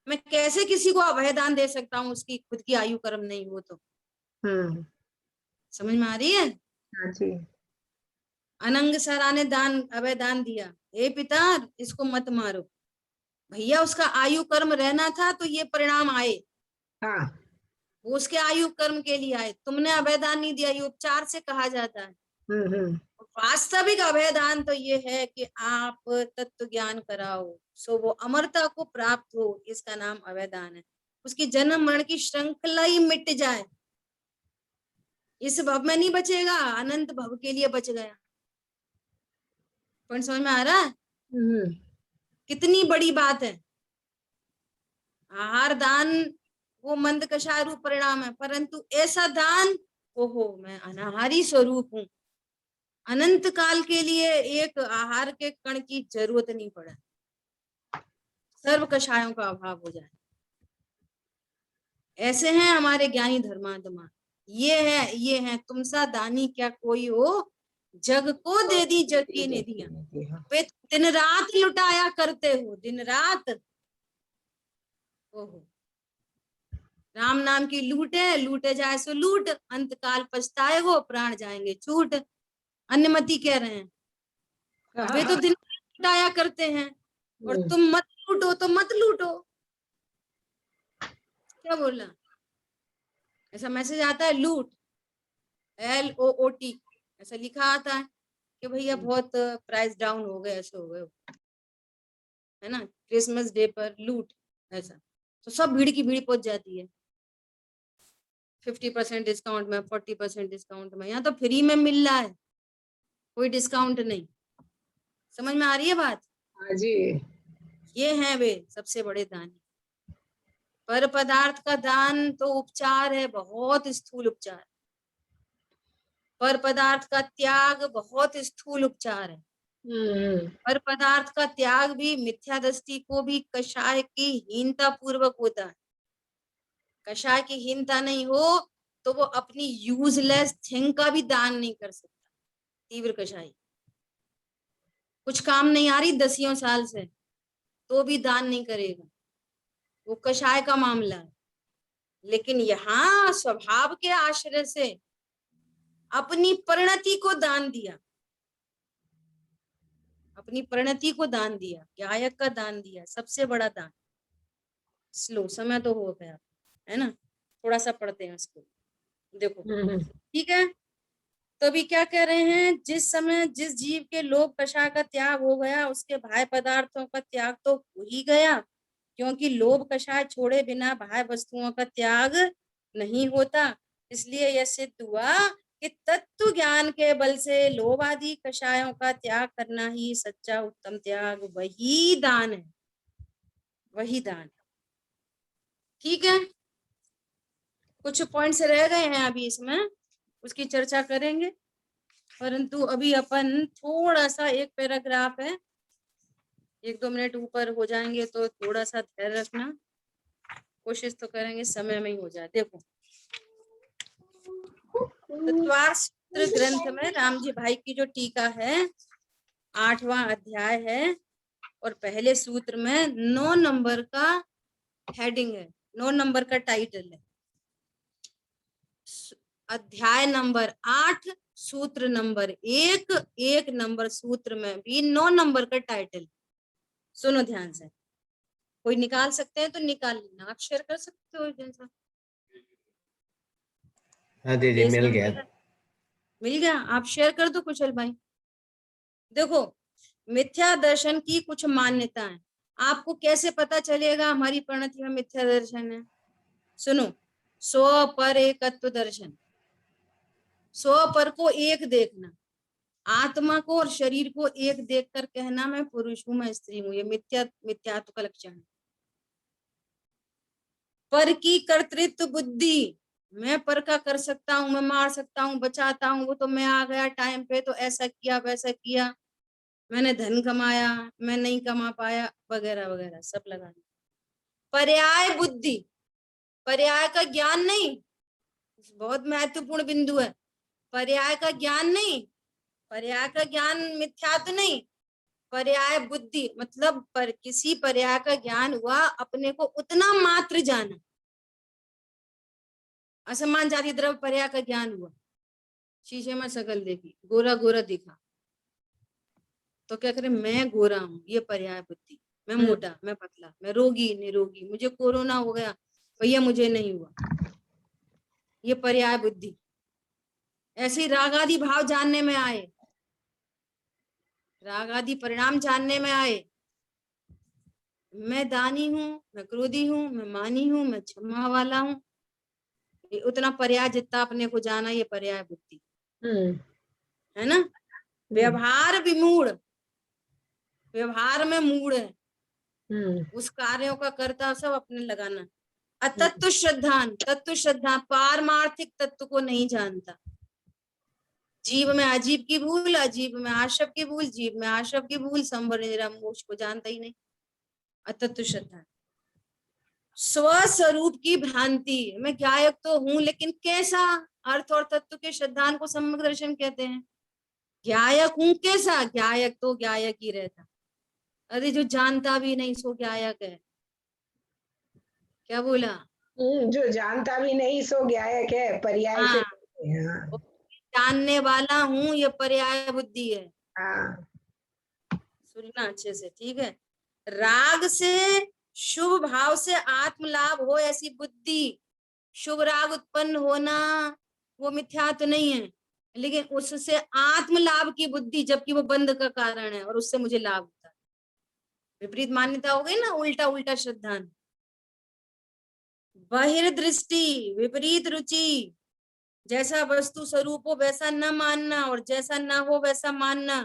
मैं कैसे किसी को अभय दान दे सकता हूँ, उसकी खुद की आयु कर्म नहीं हो तो? समझ में आ रही है? हाँ जी। अनंग सरा ने दान अभय दान दिया, हे पिता इसको मत मारो। भैया उसका आयु कर्म रहना था तो ये परिणाम आए, हाँ। वो उसके आयु कर्म के लिए आए। तुमने अभय दान नहीं दिया, ये उपचार से कहा जाता है। हम्म। वास्तविक अभय दान तो ये है कि आप तत्व ज्ञान कराओ, सो वो अमरता को प्राप्त हो, इसका नाम अभय दान है। उसकी जन्म मरण की श्रृंखला ही मिट जाए, इस भव में नहीं बचेगा, अनंत भव के लिए बच गया। पॉइंट समझ में आ रहा है? कितनी बड़ी बात है। आहार दान वो मंद कषाय रूप परिणाम है, परंतु ऐसा दान, ओहो मैं अनाहारी स्वरूप हूं, अनंत काल के लिए एक आहार के कण की जरूरत नहीं पड़ा, सर्व कषायों का अभाव हो जाए। ऐसे हैं हमारे ज्ञानी धर्मात्मा। ये है तुम सा दानी क्या कोई हो, जग को दे दी जग की निधियां। वे दिन रात लुटाया करते हो, दिन रात। ओहो, राम नाम की लूटे, लूटे जाए सो लूट, अंत काल पछताए हो प्राण जाएंगे छूट। अन्यमति कह रहे हैं, वे तो दिन लुटाया करते हैं और तुम मत लूटो तो मत लूटो। क्या बोला? ऐसा मैसेज आता है, लूट LOOT ऐसा लिखा आता है कि भैया बहुत प्राइस डाउन हो गए, ऐसे हो गए, है ना, क्रिसमस डे पर लूट, ऐसा। तो सब भीड़ की भीड़ पहुंच जाती है, 50% डिस्काउंट में, 40% डिस्काउंट में। यहाँ तो फ्री में मिल रहा है, कोई डिस्काउंट नहीं। समझ में आ रही है बात? हाँ जी। ये हैं वे सबसे बड़े दानी। पर पदार्थ का दान तो उपचार है, बहुत स्थूल उपचार। पर पदार्थ का त्याग बहुत स्थूल उपचार है। पर पदार्थ का त्याग भी मिथ्या दृष्टि को भी कषाय की हीनता पूर्वक होता है। कषाय की हीनता नहीं हो तो वो अपनी यूजलेस थिंग का भी दान नहीं कर सकता। तीव्र कषाय कुछ काम नहीं आ रही 10 साल से, तो भी दान नहीं करेगा, वो कषाय का मामला है। लेकिन यहाँ स्वभाव के आश्रय से अपनी परिणति को दान दिया, अपनी परिणति को दान दिया, गायक का दान दिया, सबसे बड़ा दान। स्लो समय तो हो गया है ना, थोड़ा सा पढ़ते हैं इसको, देखो ठीक है। तो अभी क्या कह रहे हैं, जिस समय जिस जीव के लोभ कषाय का त्याग हो गया, उसके बाह्य पदार्थों का त्याग तो हो ही गया, क्योंकि लोभ कषाय छोड़े बिना बाह्य वस्तुओं का त्याग नहीं होता। इसलिए यह सिद्ध हुआ कि तत्व ज्ञान के बल से लोभ आदि कषायों का त्याग करना ही सच्चा उत्तम त्याग, वही दान है, वही दान। ठीक है, कुछ पॉइंट्स रह गए हैं अभी इसमें, उसकी चर्चा करेंगे, परंतु अभी अपन थोड़ा सा एक पैराग्राफ है, 1-2 मिनट ऊपर हो जाएंगे तो थोड़ा सा धैर्य रखना, कोशिश तो करेंगे समय में ही हो जाए। देखो तत्वार्थ सूत्र ग्रंथ में राम जी भाई की जो टीका है, 8वां अध्याय है, और पहले सूत्र में 9 नंबर का हेडिंग है, 9 नंबर का टाइटल है। अध्याय नंबर 8 सूत्र नंबर 1 नंबर सूत्र में भी 9 नंबर का टाइटल। सुनो ध्यान से, कोई निकाल सकते हैं तो निकाल लेना, आप शेयर कर सकते हो जैसा। हाँ दीदी मिल गया। मिल गया, आप शेयर कर दो कुशल भाई। देखो मिथ्या दर्शन की कुछ मान्यताएं, आपको कैसे पता चलेगा हमारी परिणति में मिथ्या दर्शन है? सुनो, स्व पर एकत्व दर्शन, स्व पर को एक देखना, आत्मा को और शरीर को एक देखकर कहना मैं पुरुष हूं, मैं स्त्री हूं, ये मिथ्यात्व का लक्षण है। पर की कर्तृत्व बुद्धि, मैं पर का कर सकता हूँ, मैं मार सकता हूँ, बचाता हूँ, वो तो मैं आ गया टाइम पे तो ऐसा किया वैसा किया, मैंने धन कमाया, मैं नहीं कमा पाया, वगैरह वगैरह सब लगाना। पर्याय बुद्धि, पर्याय का ज्ञान नहीं, बहुत महत्वपूर्ण बिंदु है। पर्याय का ज्ञान नहीं, पर्याय का ज्ञान मिथ्यात्व नहीं, पर्याय बुद्धि मतलब पर किसी पर्याय का ज्ञान हुआ, अपने को उतना मात्र जाना, असमान जाति द्रव्य पर्याय का ज्ञान हुआ, शीशे में शकल देखी, गोरा गोरा दिखा, तो क्या करे, मैं गोरा हूँ, ये पर्याय बुद्धि। मैं मोटा, मैं पतला, मैं रोगी निरोगी, मुझे कोरोना हो गया, भैया मुझे नहीं हुआ, ये पर्याय बुद्धि। ऐसे ही राग आदि भाव जानने में आए, राग आदि परिणाम जानने में आए, मैं दानी हूँ, मैं क्रोधी हूँ, मैं मानी हूँ, मैं क्षमा वाला हूँ, ये उतना पर्याय जितना अपने को जाना, ये पर्याय बुद्धि है ना। व्यवहार विमूढ़, व्यवहार में मूढ़ है, उस कार्यों का कर्ता सब अपने लगाना। अतत्व श्रद्धान, तत्व श्रद्धा पारमार्थिक तत्व को नहीं जानता, जीव में अजीब की भूल, अजीब में आशव की भूल, जीव में आशव की भूल, संवर निरा मोक्ष को जानता ही नहीं, अतत्व श्रद्धा। स्वस्वरूप की भ्रांति, मैं ज्ञायक तो हूं लेकिन कैसा, अर्थ और तत्व के श्रद्धान को सम्यक दर्शन कहते हैं। ज्ञायक हूं कैसा, ज्ञायक तो ज्ञायक ही रहता, अरे जो जानता भी नहीं सो ज्ञायक है। क्या बोला? जो जानता भी नहीं सो ज्ञायक है, पर्याय से। हाँ, जानने वाला हूं, ये पर्याय बुद्धि है। हाँ, सुनना अच्छे से, ठीक है। राग से शुभ भाव से आत्म लाभ हो ऐसी बुद्धि, शुभ राग उत्पन्न होना वो मिथ्या तो नहीं है, लेकिन उससे आत्म लाभ की बुद्धि, जबकि वो बंध का कारण है और उससे मुझे लाभ होता है। विपरीत मान्यता हो गई ना, उल्टा उल्टा श्रद्धान। बहिर्दृष्टि, विपरीत रुचि, जैसा वस्तु स्वरूप हो वैसा न मानना और जैसा न हो वैसा मानना,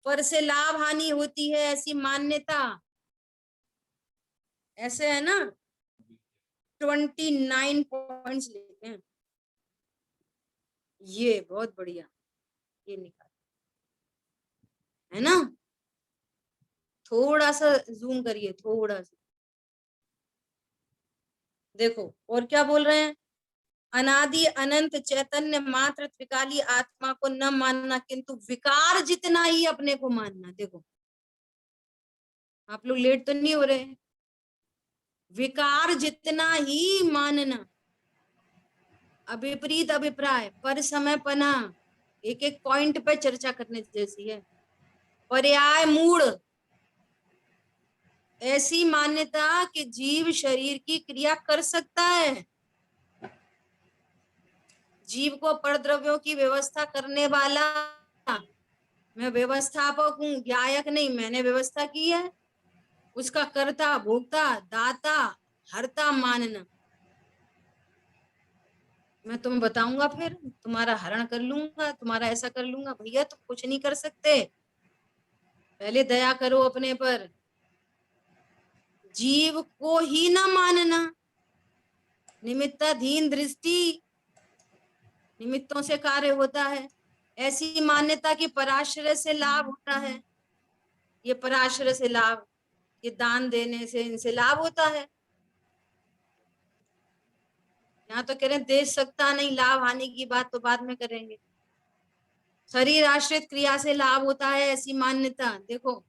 पर से लाभ हानि होती है ऐसी मान्यता। ऐसे है ना, 29 पॉइंट्स लेते हैं, ये बहुत बढ़िया, ये निकाल है ना। थोड़ा सा जूम करिए, थोड़ा सा देखो और क्या बोल रहे हैं। अनादि अनंत चैतन्य मात्र त्रिकाली आत्मा को न मानना, किंतु विकार जितना ही अपने को मानना। देखो आप लोग लेट तो नहीं हो रहे, विकार जितना ही मानना, अविपरीत अभिप्राय, पर समय पना, एक एक पॉइंट पे चर्चा करने जैसी है। पर्याय मूढ़, ऐसी मान्यता कि जीव शरीर की क्रिया कर सकता है, जीव को परद्रव्यों की व्यवस्था करने वाला, मैं व्यवस्थापक हूँ, ज्ञायक नहीं, मैंने व्यवस्था की है, उसका कर्ता भोक्ता दाता हरता मानना। मैं तुम्हें बताऊंगा, फिर तुम्हारा हरण कर लूंगा, तुम्हारा ऐसा कर लूंगा, भैया तुम कुछ नहीं कर सकते, पहले दया करो अपने पर। जीव को ही ना मानना, निमित्ताधीन दृष्टि, निमित्तों से कार्य होता है, ऐसी मान्यता की पराश्रय से लाभ होता है, ये पराश्रय से लाभ, ये दान देने से इनसे लाभ होता है। यहाँ तो कह रहे हैं दे सकता नहीं, लाभ हानि की बात तो बाद में करेंगे। शरीर आश्रित क्रिया से लाभ होता है, ऐसी मान्यता। देखो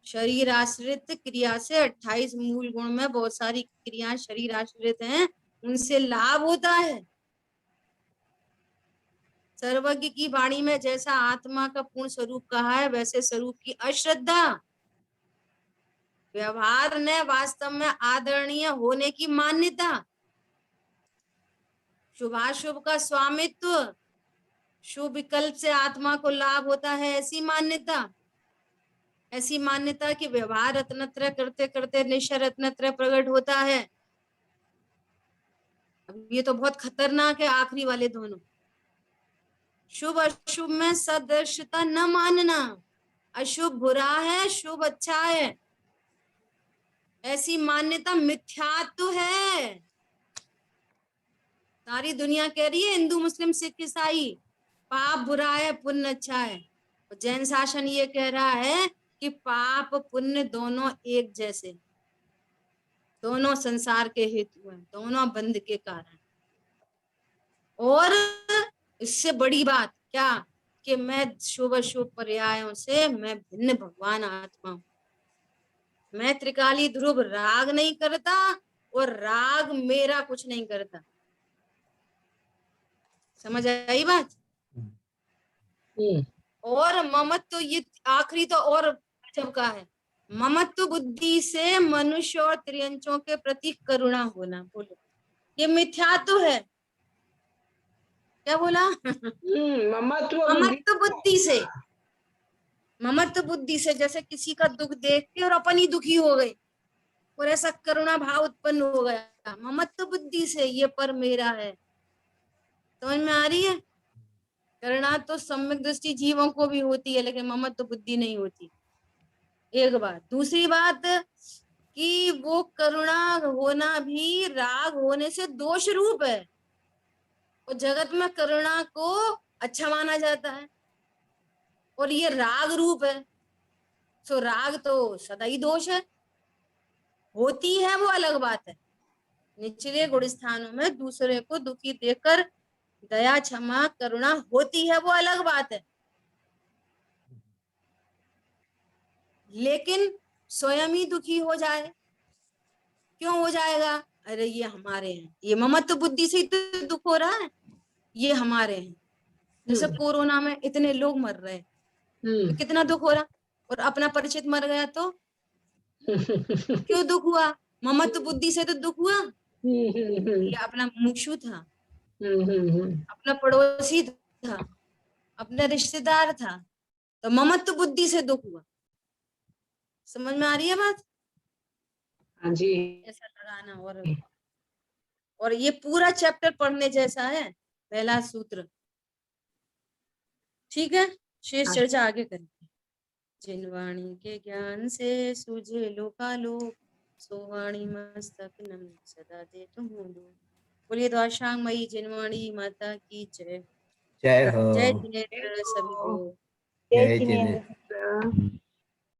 शरीर आश्रित क्रिया से 28 मूल गुण में बहुत सारी क्रियाएं शरीर आश्रित हैं, उनसे लाभ होता है। सर्वज्ञ की वाणी में जैसा आत्मा का पूर्ण स्वरूप कहा है, वैसे स्वरूप की अश्रद्धा, व्यवहार ने वास्तव में आदरणीय होने की मान्यता, शुभाशुभ का स्वामित्व, शुभ विकल्प से आत्मा को लाभ होता है, ऐसी मान्यता। ऐसी मान्यता कि व्यवहार रत्नत्रय करते करते निश्चय रत्नत्रय प्रकट होता है। अब ये तो बहुत खतरनाक है, आखिरी वाले दोनों। शुभ अशुभ में सदृशता न मानना, अशुभ बुरा है, शुभ अच्छा है, ऐसी मान्यता मिथ्यात्व है। सारी दुनिया कह रही है, हिंदू मुस्लिम सिख ईसाई, पाप बुरा है पुण्य अच्छा है, और जैन शासन ये कह रहा है कि पाप पुण्य दोनों एक जैसे, दोनों संसार के हेतु हैं, दोनों बंध के कारण। और इससे बड़ी बात क्या, कि मैं शुभ अशुभ पर्यायों से मैं भिन्न भगवान आत्मा हूं। मैं त्रिकाली ध्रुव राग नहीं करता और राग मेरा कुछ नहीं करता। समझ आई बात? और ममत्व, ये आखिरी तो और गजब का है, ममत्व बुद्धि से मनुष्य और त्रियंचों के प्रति करुणा होना। बोलो, ये मिथ्या तो है। क्या बोला? ममत्व बुद्धि ममत्व बुद्धि से, ममत्व बुद्धि से, जैसे किसी का दुख देख के और अपन ही दुखी हो गए और ऐसा करुणा भाव उत्पन्न हो गया, ममत्व बुद्धि से, ये पर मेरा है। समझ में आ रही है? करुणा तो सम्यक दृष्टि जीवों को भी होती है, लेकिन ममत्व बुद्धि नहीं होती। एक बात। दूसरी बात कि वो करुणा होना भी राग होने से दोष रूप है, और जगत में करुणा को अच्छा माना जाता है, और ये राग रूप है। सो राग तो सदा ही दोष है, होती है वो अलग बात है। निचले गुण स्थानों में दूसरे को दुखी देखकर दया क्षमा करुणा होती है, वो अलग बात है। लेकिन स्वयं ही दुखी हो जाए, क्यों हो जाएगा? अरे ये हमारे हैं, ये ममत्व बुद्धि से ही तो दुख हो रहा है, ये हमारे हैं। जैसे कोरोना में इतने लोग मर रहे हैं, तो कितना दुख हो रहा, और अपना परिचित मर गया तो क्यों दुख हुआ? ममत्व बुद्धि से तो दुख हुआ। ये अपना मुक्षु था, अपना पड़ोसी था, अपना रिश्तेदार था, तो ममत्व बुद्धि से दुख हुआ। समझ में आ रही है बात? हाँ जी। ऐसा लगाना। और ये पूरा चैप्टर पढ़ने जैसा है, पहला सूत्र। ठीक है, शेष चर्चा आगे करेंगे। जिन वाणी के ज्ञान से सूझे लोकालोक, सो वाणी मस्तक नमन सदा दे तुम लोग। बोलिए द्वादशांगमयी जिनवाणी माता की जय। जय हो। जय जिनेन्द्र सभी को। जय जिनेन्द्र।